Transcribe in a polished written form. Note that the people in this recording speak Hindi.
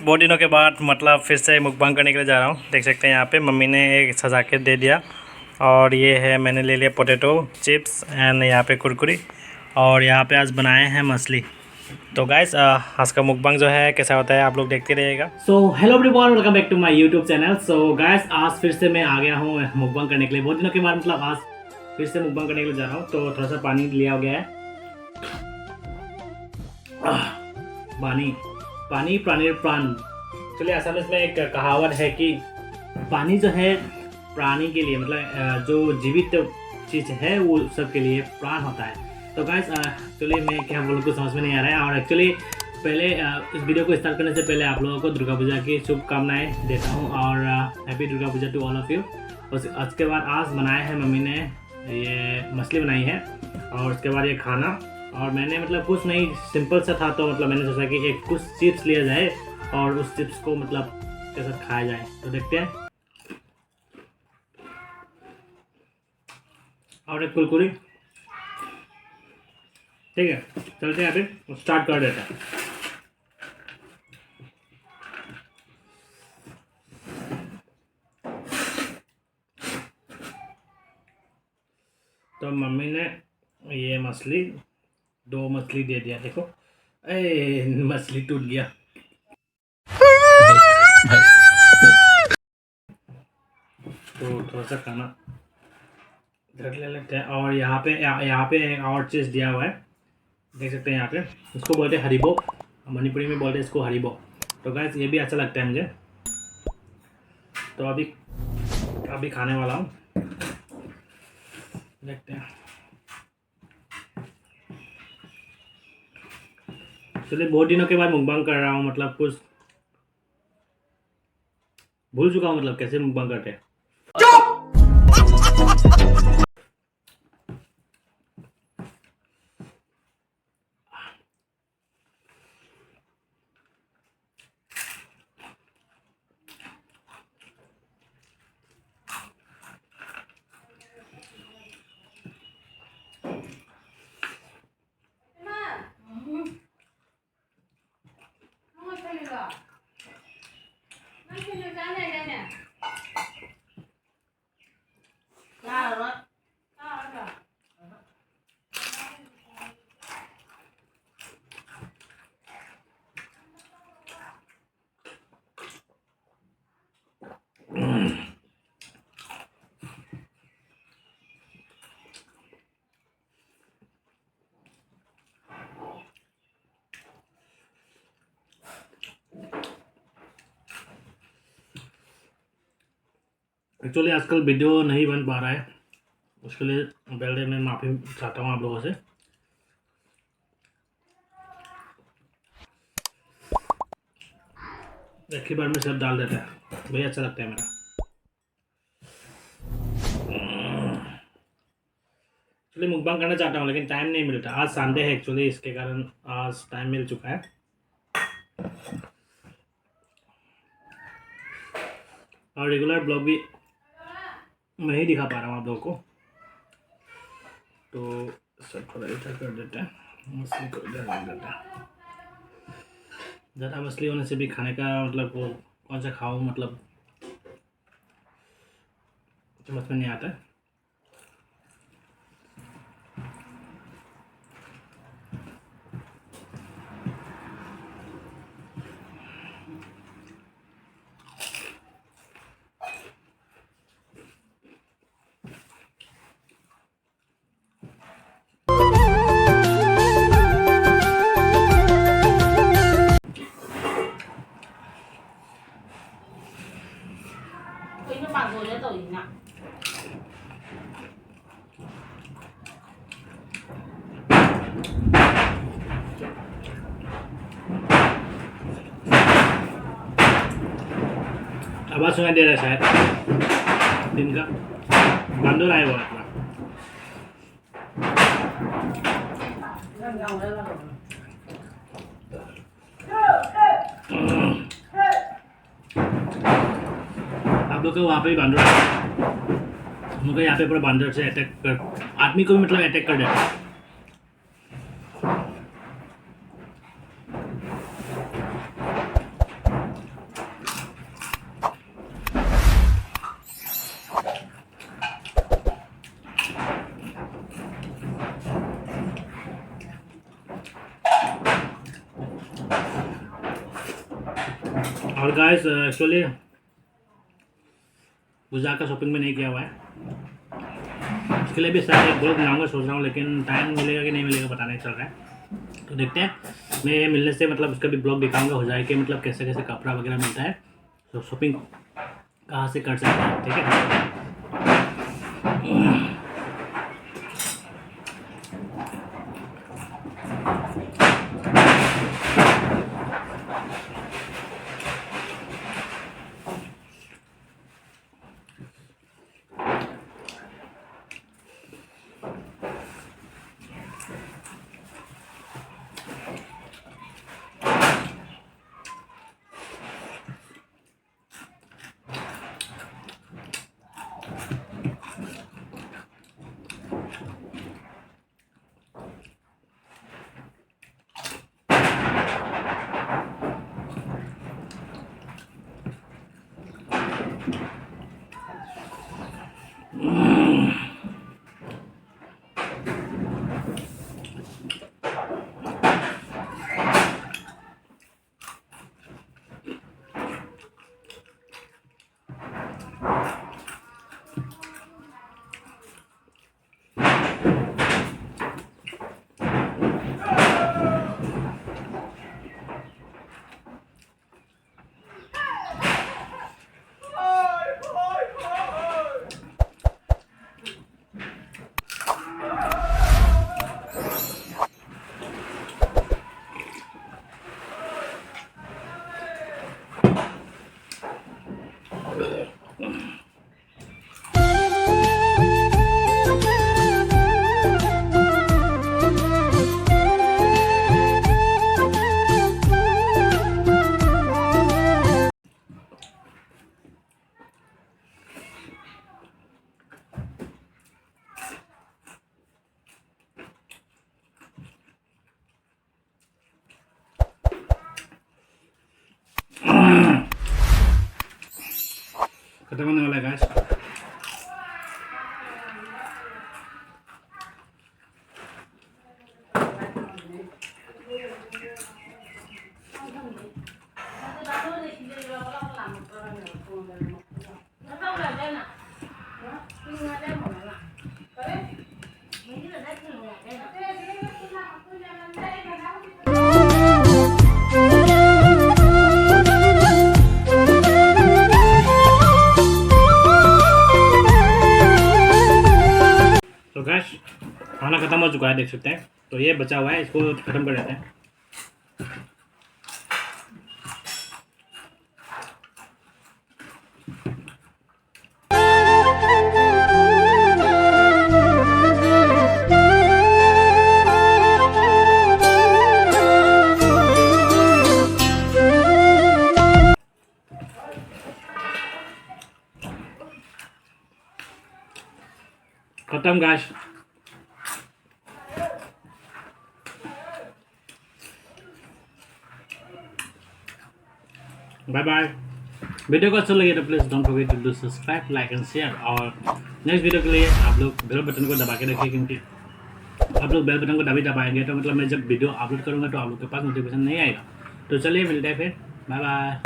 बहुत दिनों के बाद मतलब फिर से मुकबांग करने के लिए जा रहा हूँ। देख सकते हैं यहाँ पे मम्मी ने एक सजा के दे दिया। और ये है मैंने ले लिया पोटैटो चिप्स एंड यहाँ पे कुरकुरी। और यहाँ पे आज बनाए हैं मछली। तो गाइस आज का मुकबांग जो है कैसा होता है आप लोग देखते रहिएगा। So hello everyone, welcome back to my YouTube channel. So guys आज फिर से मैं आ गया हूँ मुकबांग करने के लिए। बहुत दिनों के बाद मतलब आज फिर से मुकबांग करने के लिए जा रहा हूँ। तो थोड़ा सा पानी लिया गया है। पानी पानी प्राणी प्राण। चलिए असम में एक कहावत है कि पानी जो है प्राणी के लिए मतलब जो जीवित चीज़ है वो सबके लिए प्राण होता है। तो गाइस एक्चुअली मैं क्या बोलूँ कुछ समझ में नहीं आ रहा है। और एक्चुअली पहले इस वीडियो को स्टार्ट करने से पहले आप लोगों को दुर्गा पूजा की शुभकामनाएं देता हूँ और happy Durga Puja to all of you. उसके बाद आज बनाया है मम्मी ने ये मछली बनाई है और उसके बाद ये खाना। और मैंने मतलब कुछ नहीं सिंपल सा था तो मतलब मैंने सोचा कि एक कुछ चिप्स लिया जाए और उस चिप्स को मतलब के साथ खाया जाए। तो देखते हैं। और एक कुरकुरी। ठीक है चलते हैं अभी स्टार्ट कर देते हैं। तो मम्मी ने ये मछली 2 मछली दे दिया। देखो मछली टूट गया। तो थोड़ा सा खाना रख ले लेते हैं। और यहाँ पे एक और चीज़ दिया हुआ है देख सकते हैं। यहाँ पे इसको बोलते हैं हरिबो, मणिपुरी में बोलते हैं इसको हरिबो। तो गाइस ये भी अच्छा लगता है मुझे। तो अभी खाने वाला हूँ, देखते हैं। चलिए बहुत दिनों के बाद मुकबांग कर रहा हूँ मतलब कुछ भूल चुका हूँ मतलब कैसे मुकबांग करते हैं। एक्चुअली आजकल वीडियो नहीं बन पा रहा है, उसके लिए पहले मैं माफ़ी चाहता हूँ आप लोगों से। एक ही बार में सब डाल देता है, वही अच्छा लगता है मेरा। एक्चुअली मुकबांग करना चाहता हूँ लेकिन टाइम नहीं मिलता। आज संडे है एक्चुअली, इसके कारण आज टाइम मिल चुका है। और रेगुलर ब्लॉग भी मैं ही दिखा पा रहा हूँ आप लोगों को। तो सब थोड़ा इधर कर देते हैं, मछली को इधर रख देते हैं। ज़्यादा मछली होने से भी खाने का मतलब वो कौन सा खाऊं मतलब समझ में नहीं आता है। आवाज़ सुनाई दे रहा है शायद दिन का बंदर आया हुआ है। लोग के वहाँ पे भी बांदर आते हैं। हम लोग के यहाँ पे पूरा बांदर से अटैक कर, आदमी को भी मतलब अटैक कर देता है। और गाइस एक्चुअली पूजा का शॉपिंग में नहीं किया हुआ है, उसके लिए भी शायद एक ब्लॉग बनाऊंगा सोच रहा हूँ, लेकिन टाइम मिलेगा कि नहीं मिलेगा पता नहीं चल रहा है। तो देखते हैं, मैं मिलने से मतलब उसका भी ब्लॉग दिखाऊंगा हो जाए कि मतलब कैसे कैसे कपड़ा वगैरह मिलता है, तो शॉपिंग कहाँ से कर सकते हैं। ठीक है। खत्म होने वाला है गाइस। तो गैस खाना ख़त्म हो चुका है, देख सकते हैं। तो ये बचा हुआ है, इसको ख़त्म कर देते हैं। खत्म गाइस। Bye bye. वीडियो को अच्छा लगे तो please don't forget to do subscribe, like and share. और नेक्स्ट वीडियो के लिए आप लोग बेल बटन को दबा के रखिए, क्योंकि आप लोग बेल बटन को दबा दबाएंगे तो मतलब मैं जब वीडियो अपलोड करूँगा तो आप लोग के पास नोटिफिकेशन नहीं आएगा। तो चलिए मिलते हैं फिर, बाय बाय।